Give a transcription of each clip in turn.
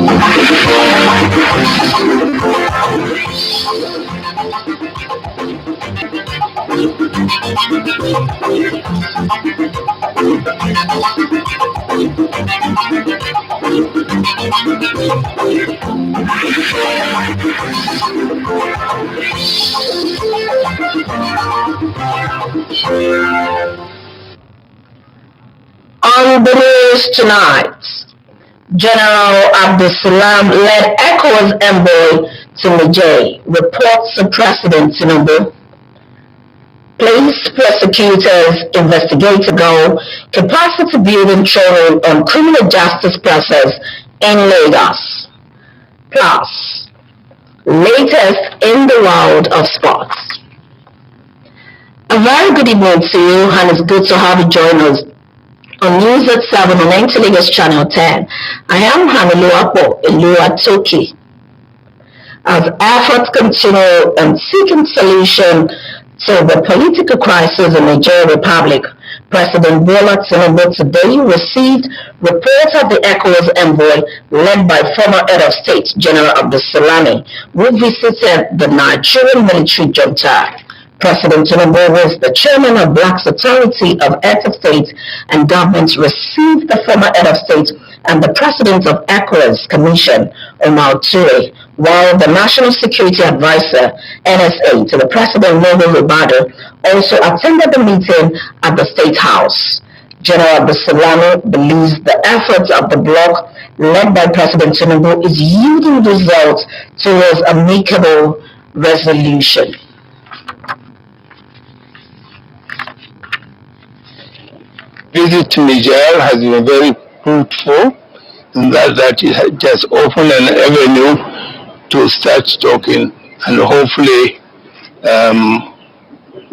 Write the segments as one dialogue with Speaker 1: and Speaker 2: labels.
Speaker 1: On the news tonight, General Abdulsalam-led ECOWAS envoy to Niger reports to President Tinubu. Police prosecutors investigate ago capacity building training on criminal justice process in Lagos. Plus, latest in the world of sports. A very good evening to you, and it's good to have you join us on News at 7 on Nta Lagos Channel 10. I am Haniluapo Oluwatoki. As efforts continue in seeking solution to the political crisis in the Niger Republic, President Bola Tinubu today received reports of the ECOWAS envoy led by former head of state General Abdulsalami, who visited the Nigerian military junta. President Tinubu, who is the chairman of Blacks Authority of Heads of State and Governments, received the former head of state and the president of ECOWAS Commission, Omar Toure, while the National Security Advisor, NSA, to the President, Nuhu Ribadu, also attended the meeting at the State House. General Abdulsalami believes the efforts of the bloc led by President Tinubu is yielding results towards amicable resolution.
Speaker 2: Visit to Niger has been very fruitful in that it just opened an avenue to start talking, and hopefully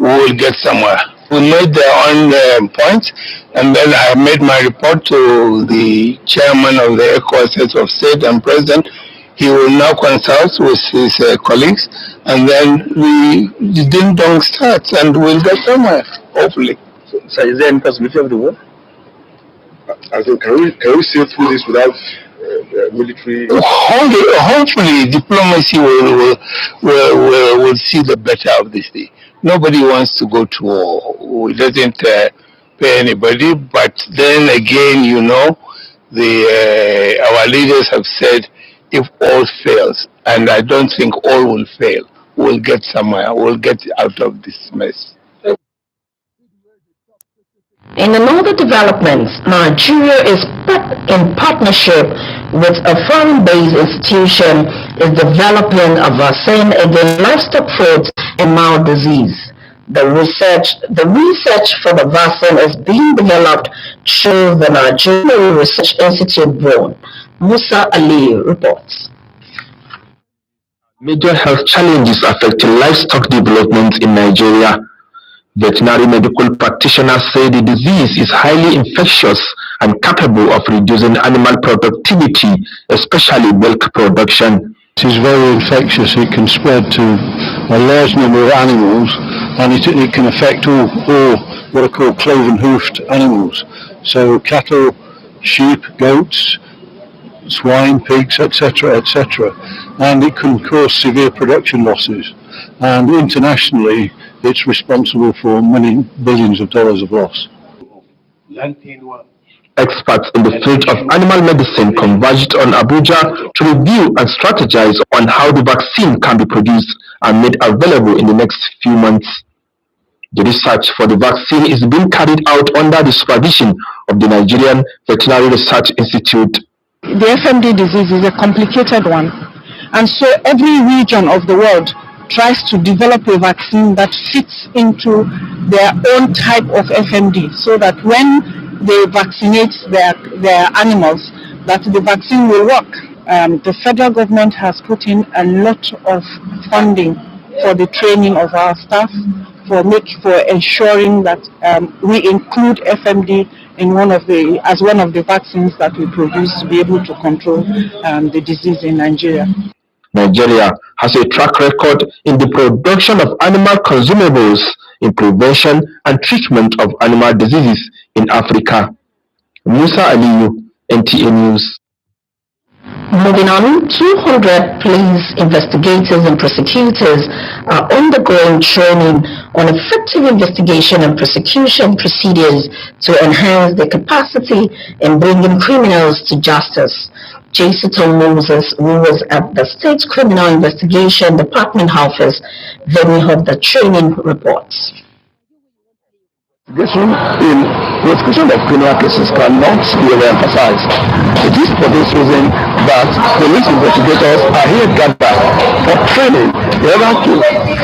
Speaker 2: we will get somewhere. We made their own points, and then I made my report to the chairman of the ECOWAS Heads of State and President. He will now consult with his colleagues, and then the ding-dong starts, and we'll get somewhere, hopefully.
Speaker 3: So is there any possibility of the war?
Speaker 4: I think, can we sail through this without military?
Speaker 2: Hopefully, diplomacy will see the better of this thing. Nobody wants to go to war. It doesn't pay anybody. But then again, you know, our leaders have said, if all fails, and I don't think all will fail, we'll get somewhere. We'll get out of this mess.
Speaker 1: In another development, Nigeria is in partnership with a foreign-based institution is developing a vaccine against livestock foot and mouth disease. The research for the vaccine is being developed through the Nigerian Research Institute Board. Musa Ali reports.
Speaker 5: Major health challenges affecting livestock development in Nigeria. Veterinary medical practitioners say the disease is highly infectious and capable of reducing animal productivity, especially milk production.
Speaker 6: It is very infectious. It can spread to a large number of animals, and it can affect all what are called cloven-hoofed animals. So cattle, sheep, goats, swine, pigs, etc., etc. And it can cause severe production losses. And internationally, it's responsible for many billions of dollars of loss.
Speaker 5: Experts in the field of animal medicine converged on Abuja to review and strategize on how the vaccine can be produced and made available in the next few months. The research for the vaccine is being carried out under the supervision of the Nigerian Veterinary Research Institute.
Speaker 7: The FMD disease is a complicated one, and so every region of the world tries to develop a vaccine that fits into their own type of FMD, so that when they vaccinate their animals, that the vaccine will work. The federal government has put in a lot of funding for the training of our staff, for ensuring that we include FMD in as one of the vaccines that we produce to be able to control the disease in Nigeria.
Speaker 5: Nigeria has a track record in the production of animal consumables in prevention and treatment of animal diseases in Africa. Musa Aliyu, NTA News.
Speaker 1: Moving on, 200 police investigators and prosecutors are undergoing training on effective investigation and prosecution procedures to enhance their capacity in bringing criminals to justice. J10 Moses, who was at the State Criminal Investigation Department office, venue of the training reports.
Speaker 5: Investigation in prosecution of criminal cases cannot be overemphasized. It is for this reason that police investigators are here gathered for training in order to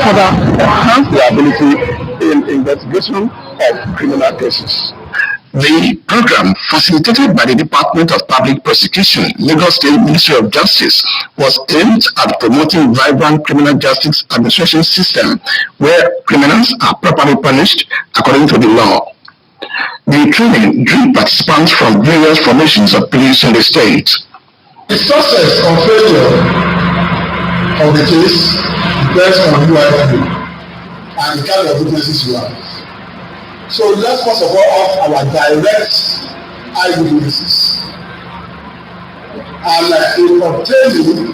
Speaker 5: further enhance their ability in investigation of criminal cases. The program, facilitated by the Department of Public Prosecution, Lagos State Ministry of Justice, was aimed at promoting vibrant criminal justice administration system where criminals are properly punished according to the law. The training drew participants from various formations of police in the state.
Speaker 8: The success or failure of the case depends on who I am and the kind of witnesses you have. So let's first of all have our direct eyewitnesses. And like we obtain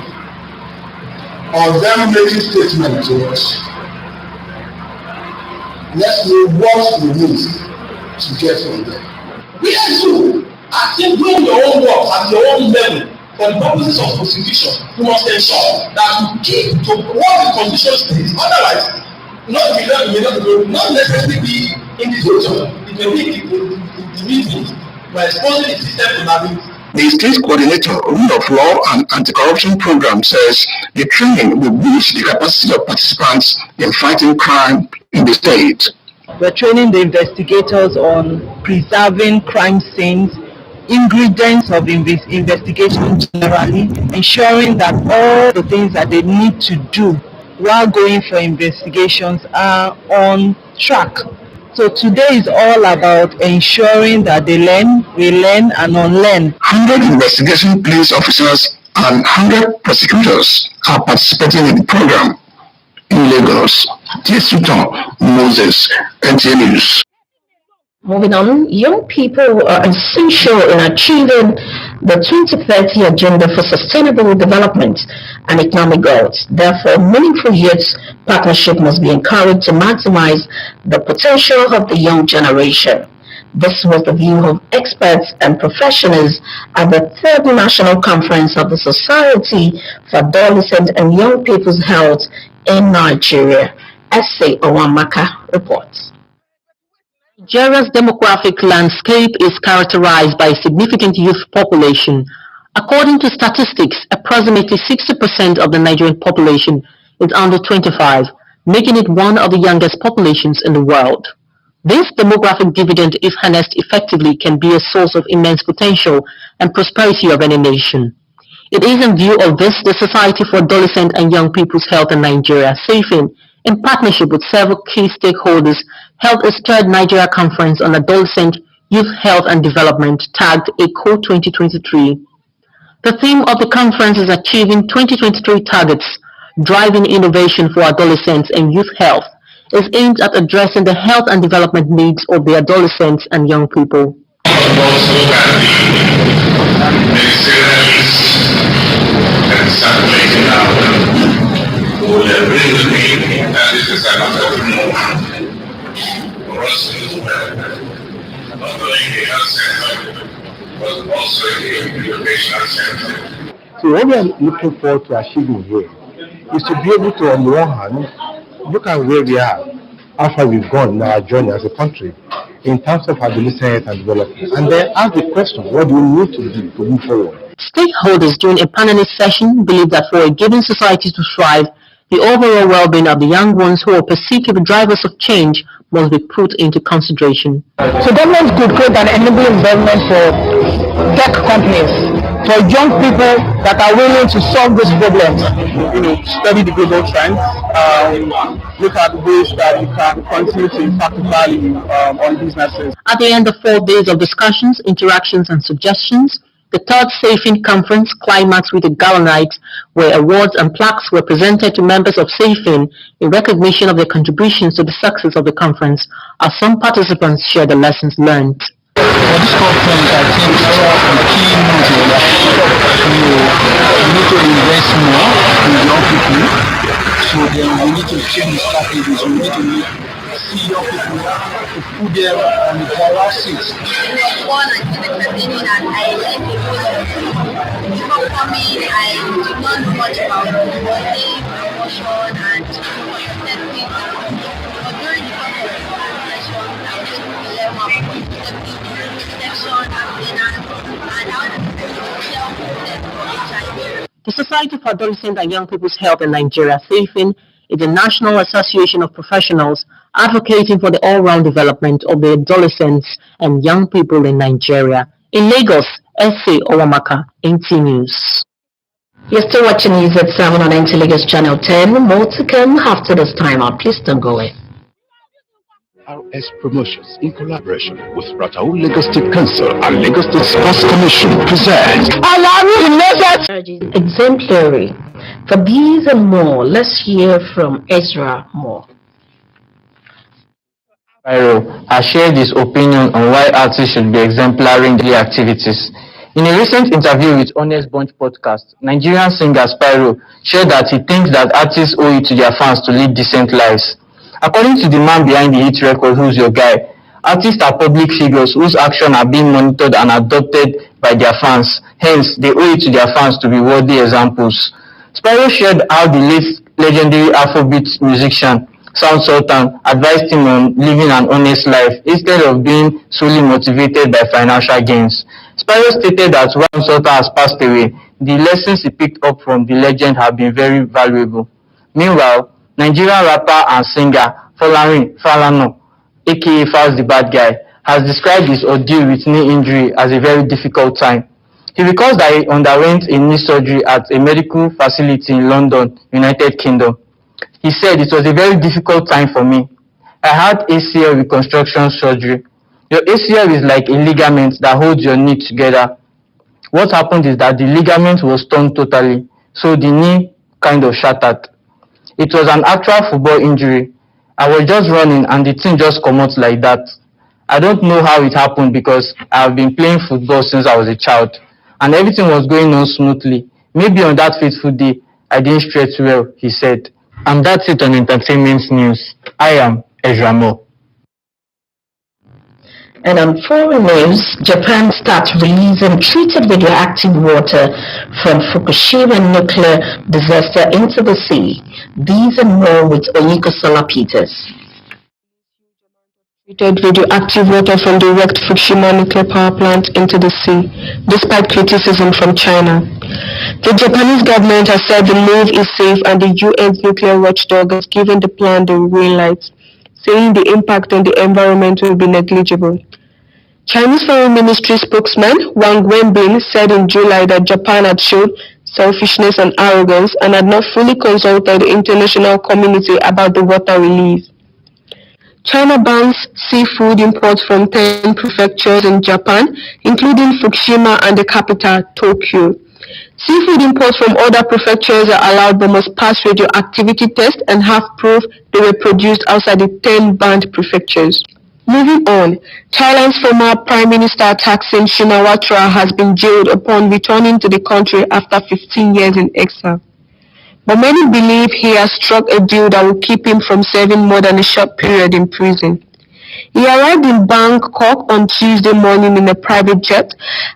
Speaker 8: of them making statement to us. Let's know what we need to get from them. We have to, I think, doing your own work at your own level for the purposes of prosecution. You must ensure that you keep to what the condition states. Otherwise, not necessarily be in the future. It may be the meeting by exposing the system to navigate.
Speaker 5: The state coordinator, Rule of Law and Anti-Corruption Program says the training will boost the capacity of participants in fighting crime in the state.
Speaker 7: We're training the investigators on preserving crime scenes, ingredients of investigation generally, ensuring that all the things that they need to do while going for investigations are on track. So today is all about ensuring that they learn, relearn, and unlearn.
Speaker 5: 100 investigation police officers and 100 prosecutors are participating in the program in Lagos. J10 Moses, Nta News.
Speaker 1: Moving on, young people are essential in achieving the 2030 Agenda for Sustainable Development and Economic Goals. Therefore, meaningful youth partnership must be encouraged to maximize the potential of the young generation. This was the view of experts and professionals at the 3rd National Conference of the Society for Adolescent and Young People's Health in Nigeria. S.A. Owamaka reports.
Speaker 9: Nigeria's demographic landscape is characterized by a significant youth population. According to statistics, approximately 60% of the Nigerian population is under 25, making it one of the youngest populations in the world. This demographic dividend, if harnessed effectively, can be a source of immense potential and prosperity of any nation. It is in view of this the Society for Adolescent and Young People's Health in Nigeria, SAFIN, in partnership with several key stakeholders, held its 3rd Nigeria Conference on Adolescent Youth Health and Development, tagged ECHO 2023. The theme of the conference is Achieving 2023 Targets, Driving Innovation for Adolescents and Youth Health, is aimed at addressing the health and development needs of the adolescents and young people.
Speaker 10: So what we are looking forward to achieving here is to be able to, on the one hand, look at where we are, how far we've gone in our journey as a country in terms of adolescent and development, and then ask the question, what do we need to do to move forward?
Speaker 9: Stakeholders during a panelist session believe that for a given society to thrive, the overall well-being of the young ones who are perceived to be drivers of change must be put into consideration.
Speaker 7: So government could create an enabling environment for tech companies, for young people that are willing to solve these problems. Study the global trends, look at ways that you can continue to impact value on businesses.
Speaker 9: At the end of 4 days of discussions, interactions, and suggestions, the 3rd SAFIN conference climaxed with a gala night where awards and plaques were presented to members of SAFIN in recognition of their contributions to the success of the conference, as some participants shared the lessons learned.
Speaker 6: For this conference, I think the key note is that we need to invest more in young people. So then we need to change the strategies. We need to see young people to put them on the driver's seat.
Speaker 11: One, I feel entertaining and I like the before coming, I did not know much about body promotion and testing. But during the conference, I was able to learn more about protection and maintenance and how to help them for HIV.
Speaker 9: The Society for Adolescent and Young People's Health in Nigeria, SAFIN, is a national association of professionals advocating for the all-round development of the adolescents and young people in Nigeria. In Lagos, S.A. Owamaka, NT News.
Speaker 1: You're still watching News at 7 on NT Lagos Channel 10. More to come after this time out. Please don't go away.
Speaker 12: RS Promotions, in collaboration with Ratau Lagos State Council and Lagos State Sports Commission, presents
Speaker 1: Exemplary. For these and more, let's hear from Ezra Moore.
Speaker 13: Spyro has shared his opinion on why artists should be exemplary in daily activities. In a recent interview with Honest Bunch podcast, Nigerian singer Spyro shared that he thinks that artists owe it to their fans to lead decent lives. According to the man behind the hit record Who's Your Guy, artists are public figures whose actions are being monitored and adopted by their fans. Hence, they owe it to their fans to be worthy examples. Spyro shared how the late legendary Afrobeat musician Sound Sultan advised him on living an honest life instead of being solely motivated by financial gains. Spyro stated that while Sultan has passed away, the lessons he picked up from the legend have been very valuable. Meanwhile, Nigerian rapper and singer Folarin Falana, aka Falz the Bad Guy, has described his ordeal with knee injury as a very difficult time. He recalls that he underwent a knee surgery at a medical facility in London, United Kingdom. He said, "It was a very difficult time for me. I had ACL reconstruction surgery. Your ACL is like a ligament that holds your knee together. What happened is that the ligament was torn totally, so the knee kind of shattered. It was an actual football injury. I was just running and the thing just come out like that. I don't know how it happened because I have been playing football since I was a child and everything was going on smoothly. Maybe on that fateful day, I didn't stretch well," he said. And that's it on entertainment news. I am Ezra Moore.
Speaker 1: And on foreign news, Japan starts releasing treated radioactive water from Fukushima nuclear disaster into the sea. These and more with Oyiko Sola-Peters.
Speaker 7: Treated radioactive water from the wrecked Fukushima nuclear power plant into the sea, despite criticism from China. The Japanese government has said the move is safe and the UN's nuclear watchdog has given the plan the green light, saying the impact on the environment will be negligible. Chinese Foreign Ministry spokesman Wang Wenbin said in July that Japan had showed selfishness and arrogance and had not fully consulted the international community about the water release. China bans seafood imports from 10 prefectures in Japan, including Fukushima and the capital, Tokyo. Seafood imports from other prefectures are allowed but must pass radioactivity tests and have proof they were produced outside the 10 banned prefectures. Moving on, Thailand's former Prime Minister Thaksin Shinawatra has been jailed upon returning to the country after 15 years in exile. But many believe he has struck a deal that will keep him from serving more than a short period in prison. He arrived in Bangkok on Tuesday morning in a private jet,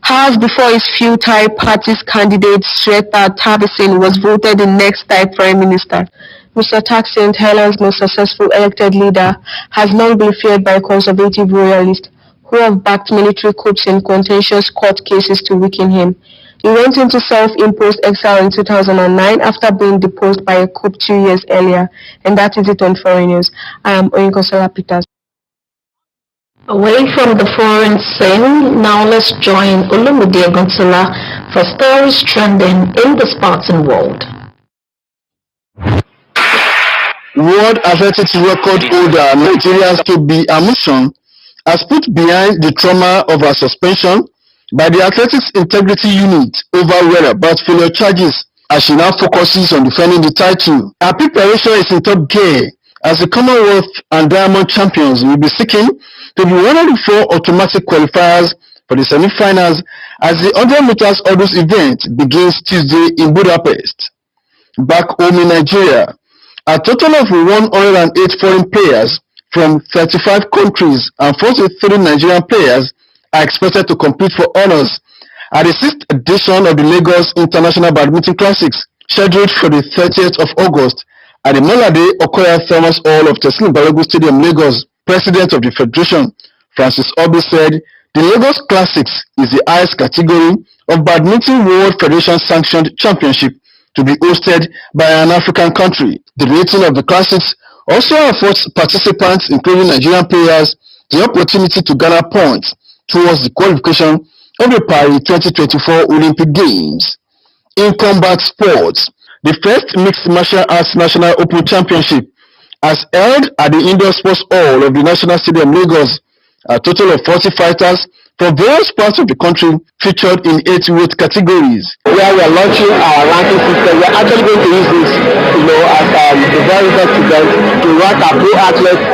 Speaker 7: hours before his few Thai party's candidate Srettha Thavisin was voted the next Thai Prime Minister. Mr. Thaksin, Thailand's most successful elected leader, has long been feared by conservative royalists who have backed military coups in contentious court cases to weaken him. He went into self-imposed exile in 2009 after being deposed by a coup 2 years earlier. And that is it on Foreign News. I am Oyiko Sola-Peters.
Speaker 1: Away from the foreign scene, now let's join Olumide Oguntola for stories trending in the sporting world.
Speaker 14: World Athletics record holder Nigeria's Tobi Amusan has put behind the trauma of her suspension by the Athletics Integrity Unit over whereabouts failure charges as she now focuses on defending the title. Her preparation is in top gear as the Commonwealth and Diamond champions will be seeking to be one of the 4 automatic qualifiers for the semi-finals as the 100 meters hurdles event begins Tuesday in Budapest. Back home in Nigeria, a total of 108 foreign players from 35 countries and 43 Nigerian players are expected to compete for honors at the 6th edition of the Lagos International Badminton Classics, scheduled for the 30th of August at the Molade Okoya Thomas Hall of Teslim Balogun Stadium, Lagos. President of the Federation, Francis Obi, said the Lagos Classics is the highest category of Badminton World Federation sanctioned championship to be hosted by an African country. The rating of the Classics also affords participants, including Nigerian players, the opportunity to gather points towards the qualification of the Paris 2024 Olympic Games. In combat sports, the first Mixed Martial Arts National Open Championship has held at the Indoor Sports Hall of the National Stadium, Lagos. A total of 40 fighters from various parts of the country featured in 8 weight categories.
Speaker 10: Where we are launching our ranking system, we are actually going to use this, as the very best event to rank our pro athletes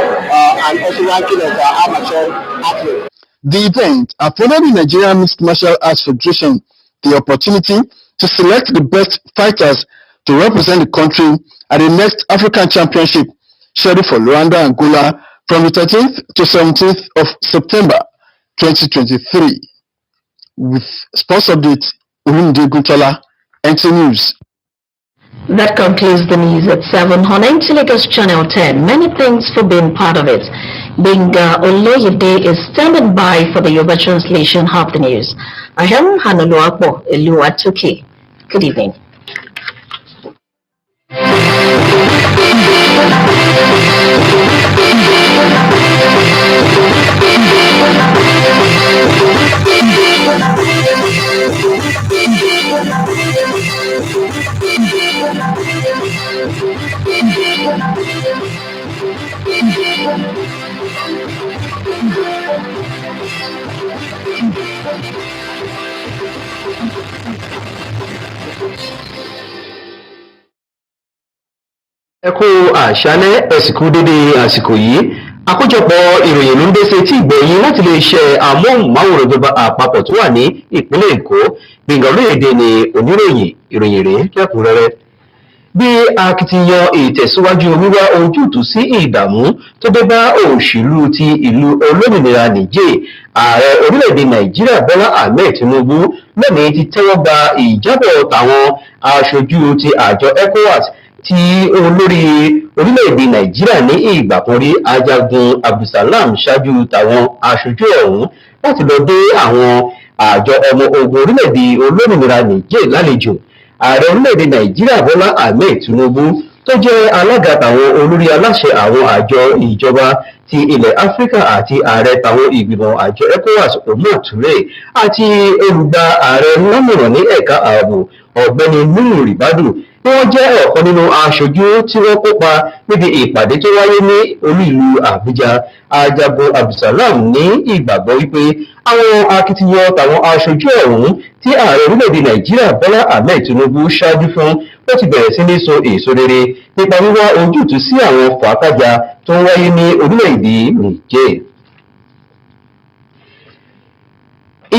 Speaker 10: and also ranking of our amateur athletes.
Speaker 14: The event afforded the Nigerian Mixed Martial Arts Federation the opportunity to select the best fighters to represent the country at the next African Championship, scheduled for Luanda, Angola, from the 13th to 17th of September 2023. With sports update, Urinde Guntola, NT News.
Speaker 1: That concludes the news at 7 on Nta Lagos Channel 10. Many thanks for being part of it. Benga Oloyede is standing by for the Yoruba translation of the news. I am Hanoluapo Eluwatoke. Good evening.
Speaker 5: Ẹ kú àṣálẹ́, ẹ sì kú dédé àsìkò yìí. Àkójọpọ̀ ìròyìn ló ń dé sétí ìgbọ̀yìn láti lè ṣe amóhùnmáwòrán ìjọba àpapọ̀ tó wà ní ìpínlẹ̀ Èkó. Gbẹ̀ngàn Olóyèdè ni oníròyìn, ìròyìn rèé lẹ́kùnrẹ́rẹ́. Bí akitiyan ìtẹ̀síwájú wíwá ojútùú sí ìdààmú tó dé bá òṣèlú ti ìlú olómìnira Niger, ààrẹ orílẹ̀-èdè Nàìjíríà Bọ́lá Ahmed Tinubu lónìí ti tẹ́wọ́ gba ìjábọ̀ tàwọn aṣojú ti àjọ ECOWAS tí olórí orílẹ̀-èdè Nàìjíríà ní ìgbà kan rí ajagun Abdulsalam ṣáájú tàwọn aṣojú ọ̀hún láti lọ dé àwọn àjọ ọmọ ogun orílẹ̀-èdè olómìnira Niger lálejò. Ààrẹ orílẹ̀-èdè Nàìjíríà Bọ́lá Ahmed Tinubu tó jẹ́ alága tàwọn olórí aláṣẹ àwọn àjọ ìjọba ti ilẹ̀ Áfíríkà àti ààrẹ tàwọn ìgbìmọ̀ àjọ ECOWAS Omar Toure àti olùgbà ààrẹ lámọ̀ràn ní ẹ̀ka ààbò ọ̀gbẹ́ni Nuhu Ribadu tí wọ́n jẹ́ ọ̀kan nínú aṣojú tí wọ́n kópa níbi ìpàdé tó wáyé ní olú ìlú Àbújá. Ajagun Abdulsalam ní ìgbàgbọ́ wípé àwọn akitiyan tàwọn aṣojú ọ̀hún tí ààrẹ orílẹ̀-èdè Nàìjíríà Bọ́lá Ahmed Tinubu ṣáájú fún ó ti bẹ̀rẹ̀ sí ní so èso rere nípa wíwá ojútùú sí àwọn fàákàjà tó ń wáyé ní orílẹ̀-èdè Niger.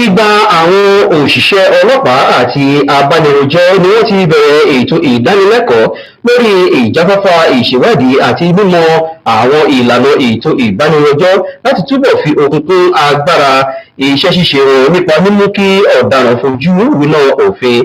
Speaker 5: Igba àwọn òṣìṣẹ́ ọlọ́pàá àti abánirojọ́ ni wọ́n ti bẹ̀rẹ̀ ètò ìdánilẹ́kọ̀ọ́ lórí ìjáfáfá ìṣèwádìí àti mímọ̀ àwọn ìlànà ètò ìbánirojọ́ láti túbọ̀ fi okun kún agbára iṣẹ́ ṣíṣe wọn nípa mímú kí ọ̀daràn fojú winá òfin.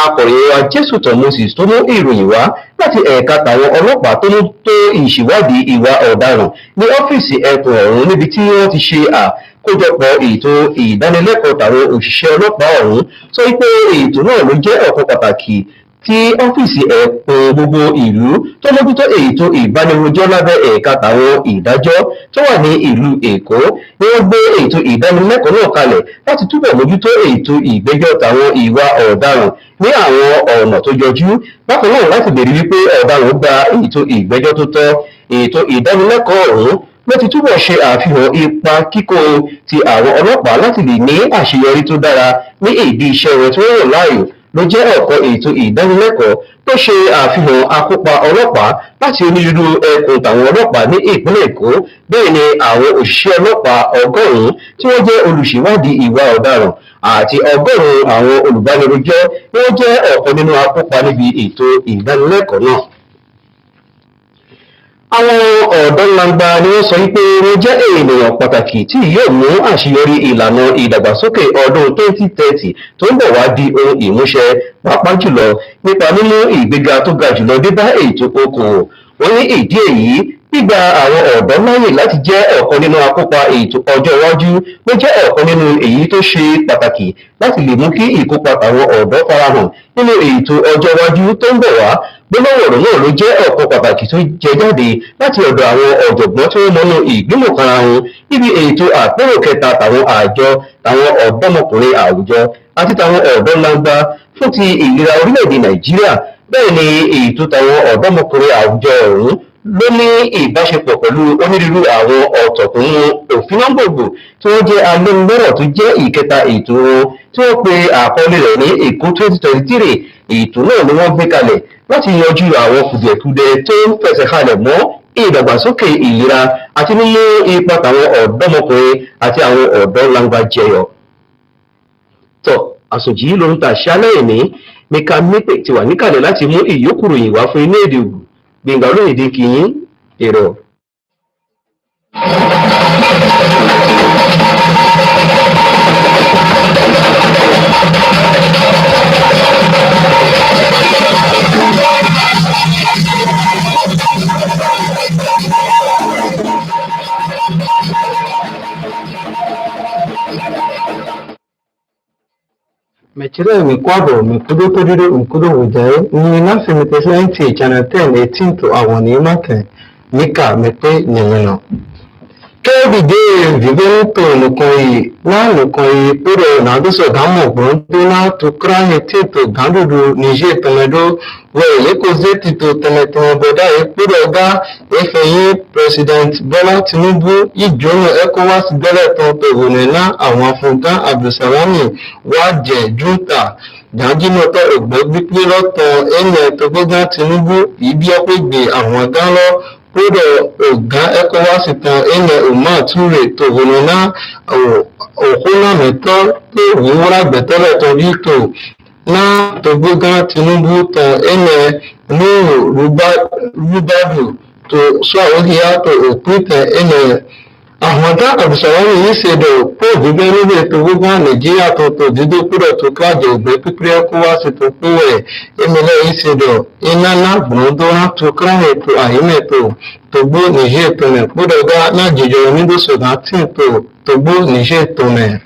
Speaker 5: Akọ̀ròyìn wa Jésùtọ̀ Moses tó mú ìròyìn wá láti ẹ̀ka tàwọn ọlọ́pàá tó mú tó ìṣèwádìí ìwà ọ̀daràn ní ọ́fíìsì ẹkùn ọ̀hún níbi tí wọ́n ti ṣe àkójọpọ̀ ètò ìdánilẹ́kọ̀ọ́ tàwọn òṣìṣẹ́ ọlọ́pàá ọ̀hún sọ wípé ètò náà ló jẹ́ ọ̀kan pàtàkì tí ọ́fíìsì ẹkùn gbogbo ìlú tó mójútó ètò ìbánirojọ́ lábẹ́ ẹ̀ka tàwọn ìdájọ́ tó wà ní ìlú Èkó ni wọ́n gbé ètò ìdánilẹ́kọ̀ọ́ náà kalẹ̀ láti túbọ̀ mójútó ètò ìgbẹ́jọ́ tàwọn ìwà ọ̀daràn ní àwọn ọ̀nà tó jọjú. Bákan náà láti lè rí wípé ọ̀daràn gba ètò ìgbẹ́jọ́ tó tọ́. Ètò ìdánilẹ́kọ̀ọ́ ọ̀hún ló ti túbọ̀ ṣe àfihàn ipa kíkó ti àwọn ọlọ́pàá láti lè ní àṣeyọrí tó dára ní ìdí iṣẹ́ wọn tí wọ́n yàn láàyò
Speaker 15: ló jẹ́ ọ̀kan ètò ìdánilẹ́kọ̀ọ́ tó ṣe àfihàn akópa ọlọ́pàá láti onírúurú ẹkùn tàwọn ọlọ́pàá ní ìpínlẹ̀ Èkó. Bẹ́ẹ̀ ni àwọn òṣìṣẹ́ ọlọ́pàá 100 tí wọ́n jẹ́ olùṣèwádìí ìwà ọ̀daràn àti 100 àwọn olùbánirojọ́ ni wọ́n jẹ́ ọ̀kan nínú akópa níbi ètò ìdánilẹ́kọ̀ọ́ náà. Àwọn ọ̀dọ́langba ni wọ́n sọ wípé wọ́n jẹ́ ènìyàn pàtàkì tí yóò mú àṣeyọrí ìlànà ìdàgbàsókè ọdún 2030 tó ń bọ̀ wá di ohun ìmúṣẹ, pàápàá jùlọ nípa mímú ìgbéga tó ga jùlọ dé bá ètò okòwò. Wọ́n ní ìdí èyí gbígba àwọn ọ̀dọ́ láyè láti jẹ́ ọ̀kan nínú akópa ètò ọjọ́ iwájú ló jẹ́ ọ̀kan nínú èyí tó ṣe pàtàkì láti lè mú kí ìkópa àwọn ọ̀dọ́ farahàn nínú ètò ọjọ́ iwájú tó ń bọ̀ wá. Gbólóhùn ọ̀rọ̀ náà ló jẹ́ ọ̀kan pàtàkì tó jẹ jáde láti ọ̀dọ̀ àwọn ọ̀jọ̀gbọ́n tó mọ́nú ìgbìmọ̀ kanra wọn níbi ètò àpérò kẹta tàwọn àjọ tàwọn ọ̀dọ́mọkùnrin àwùjọ àti tàwọn ọ̀dọ́langba fún ti ìlera orílẹ̀-èdè Nàìjíríà. Bẹ́ẹ̀ ni ètò tàwọn ọ̀dọ́mọkùnrin àwùjọ ọ̀hún ló ní ìbáṣepọ̀ pẹ̀lú onírúurú àwọn ọ̀tọ̀kùnrin òfin gbogbo tí wọ́n jẹ́ alóńgbòrò tó jẹ́ ìkẹta ètò wọn tí wọ́n pe àkọlé rẹ̀ ní Èkó 2023. Ètò náà ni wọ́n gbé kalẹ̀ láti yanjú àwọn kùdìẹ̀kudiẹ tó ń fẹsẹ̀ halẹ̀ mọ́ ìdàgbàsókè ìlera àti mímú ipa tàwọn ọ̀dọ́mọkùnrin àti àwọn ọ̀dọ́ langba jẹyọ. Tọ́ àsòjì ló ń ta àṣálẹ́ ìní mẹ́ka mẹ́pẹ̀ ti wà níkàlẹ̀ láti mú ìyókùròyìn wá fún ilé èdè ògùn Gbẹ̀ngà Olóyèdè kìíyín èrò.
Speaker 16: Mechire mikwabo mikudo kodiro mkudo wujaye ni nasi mitesenti channel 10 18 to awoni make mika mete nyemeno kebide vivento nukoyi na nukoyi puro na doso gamo gbonde na tukra heti to gandudu nije tomedo we yekoze tito temeto boda e puro ga efeyin President Bola Tinubu ijono ECOWAS bele to pewone na àwọn afungan Abdulsalami waje junta jajino to egbe gbipe loto ene to gbogbo Tinubu ibi opegbe àwọn gan lo puro ọ̀gá ECOWAS tan ene Umar Ture to wonona okuna meto to wura betele to bito na to gbogbo Tinubu tan ene no rubadu to so ohia to opite ene ahmada Abdulsalami yìí ṣe do po gbogbo níbi to gbogbo Nigeria to dido puro to kaje ogbe pipre ECOWAS to powe emele yìí ṣe do ina na gbondo na to krahe to ahime to gbo Niger to ne puro ga na jijo nido so da tin to gbo Niger to ne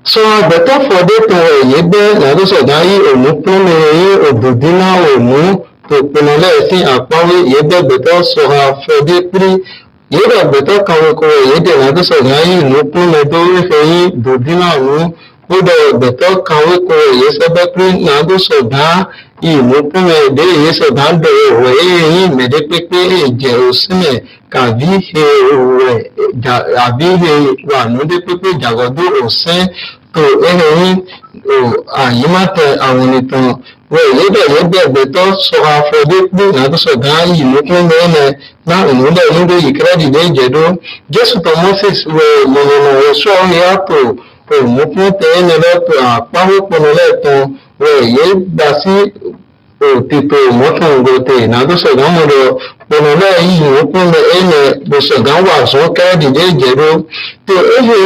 Speaker 16: so better for the to yebe na do so da yi omu plome yi obodina omu to pinole si apawe yebe better so ha for the pri yebe better kawo ko yede na do so da yi no plome do fe yi dodina nu bodo better kawo ko yesebe pri na do so da yi no plome de yeso da do we yi mede pepe eje osime ka vi he we abi he wa no de pepe jagodo osin to ehin ayimate àwọn ìtàn wọ́n yẹ́bẹ̀ gbẹ̀tọ́ sọ̀rọ̀ àfọ̀dé pé nàdúsọ̀ gan yìí ló pín mẹ́rin náà ìmúlẹ̀ nílé ìkírẹ́dì lé ìjẹ́dó jésù tó moses wẹ̀ lọ́nà ẹ̀ṣọ́ ìyàtọ̀ òmùpín tẹ́yìn lẹ́tọ̀ àpáwọ́pọ̀nà lẹ́tàn wẹ̀ yẹ́ gbà sí òtítọ́ mọ́tòǹgòtè nàdúsọ̀ gan mọ̀dọ̀ pọ̀nà lẹ́yìn ìmúpín mẹ́rin lọ́sọ̀ gan wà sún kírẹ́dì lé ìjẹ́dó tó ehe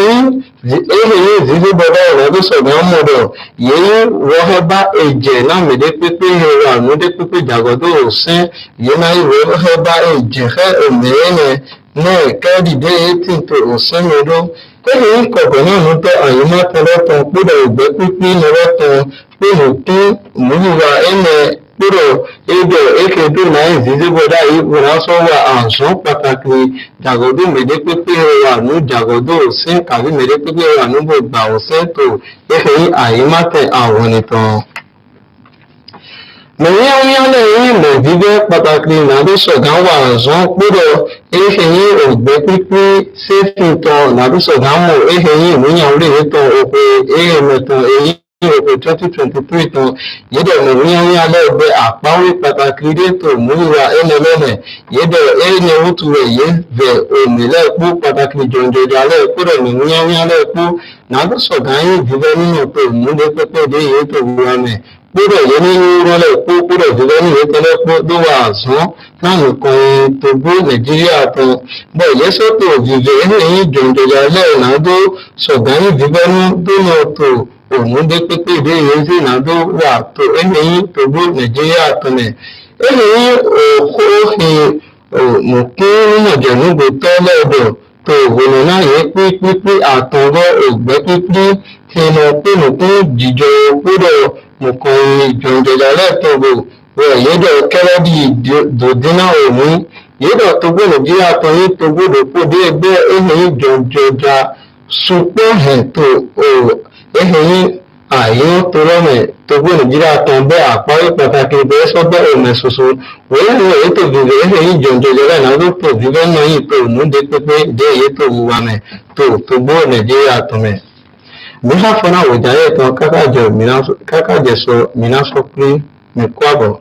Speaker 16: zizi bodo ọ̀rọ̀ tó sọ̀gbọ́n mọ̀dọ̀ yìí wọ́n bá ẹ̀jẹ̀ náà mẹ́dẹ́ pípé ẹ̀rọ àmúdé pípé jàgọ́dọ̀ òsín yìí náà wọ́n bá ẹ̀jẹ̀ ẹ̀ ẹ̀mẹ́rẹ́ náà kẹ́ẹ̀dìdé 18 tó òsín mẹ́dọ́ ehe kọ̀gbọ̀ náà ló tọ́ àyíká tẹ́lẹ̀tàn púpọ̀ ìgbẹ́ pípé lọ́wọ́tàn pé òkun múlùwà ẹ̀mẹ́ púpọ̀ ẹgbẹ́ èkédú náà zizi bodo yìí wọ́n sọ wà àǹsán pàtàkì jàgọ́dọ̀ mẹ́dẹ́ pípé ẹ̀rọ àmú jàgọ́dọ̀ òsín kàbí mẹ́dẹ́ pípé ẹ̀rọ àmú gbogbo òsín tó ehe àyíká àwọn nìkan. Mẹ̀yẹ́wíyánlẹ̀ yìí mọ̀ bíbẹ́ pàtàkì nàdúsọ̀gá wà zọ́n púpọ̀ ehéyí ògbẹ́ pípé séfìtàn nàdúsọ̀gá mọ̀ ehéyí ìmúyàn orí ìtàn òpè ehèmẹ̀tàn èyí Ètò 2023 tán yẹ́dẹ̀ mú ní alẹ́ ẹgbẹ́ àpáwé pàtàkì rétò múlùwà ẹnẹlẹ́nẹ̀ yẹ́dẹ̀ ẹni rútu rẹ̀ yẹ́ vẹ̀ òmìnlẹ̀ ẹ̀kú pàtàkì jọ̀ǹjọ̀jọ̀ alẹ́ ẹ̀kú rẹ̀ mú ní alẹ́ ẹ̀kú nàgbọ́sọ̀gá yìí dìbẹ́ nínú tó múlẹ̀ pẹ́pẹ́ dé yẹ́ tó wúra mẹ́ kúrò yẹ́ ní rọ́lẹ̀ kú kúrò dìbẹ́ ní yẹ́ tẹ́lẹ̀ kú ló wà àsán láàrín kan tó gbó nàìjíríà tán bọ́ ìyẹ́sọ̀tò vìvẹ́ ẹ̀yìn jọ̀ǹjọ̀jọ̀ alẹ́ ìnàdó sọ̀gá yìí dìbẹ́ ní dónà tó òmùdé pépé ìdí ìrètí ìnàdó wà tó ẹnìyìn tó gbó nàìjíríà tọmẹ ẹnìyìn òkú òfin mùkún mọ̀jẹ̀núgbò tọ́lẹ̀dọ̀ tó òwòrán náà yẹ pípípí àtọ̀gọ́ ògbẹ́ pípí ìnà pínùkún jíjọ kúrò mùkànrin ìjọ̀ǹjọ̀jà lẹ́tọ̀gbò rẹ̀ yẹ́dọ̀ kẹ́rẹ́dì dòdínà òmù yẹ́dọ̀ tó gbó nàìjíríà tọyín tó gbódò kó dé ẹgbẹ́ ẹnìyìn jọ̀ǹjọ̀jà supọ̀ hẹ̀ tó ẹ̀hìn àyè tó rọ́mẹ̀ tó gbé nàìjíríà tán bẹ́ àpárí pàtàkì bẹ́ẹ̀ sọ́bẹ̀ ọ̀mẹ̀ ṣoṣo wọ́n yẹ́ èyí tó bìbẹ̀ ẹ̀hìn jọ̀ǹjọ̀jọ̀rẹ̀ náà ló tó bìbẹ̀ náà yìí tó nùdé pépé dé èyí tó wùwà mẹ́ tó gbó nàìjíríà tán mẹ́. bí wọ́n fọ́nà àwòjáyẹ̀ tán kákàjẹ̀ sọ mìíràn sọ pé mẹ́kọ́ àbọ̀.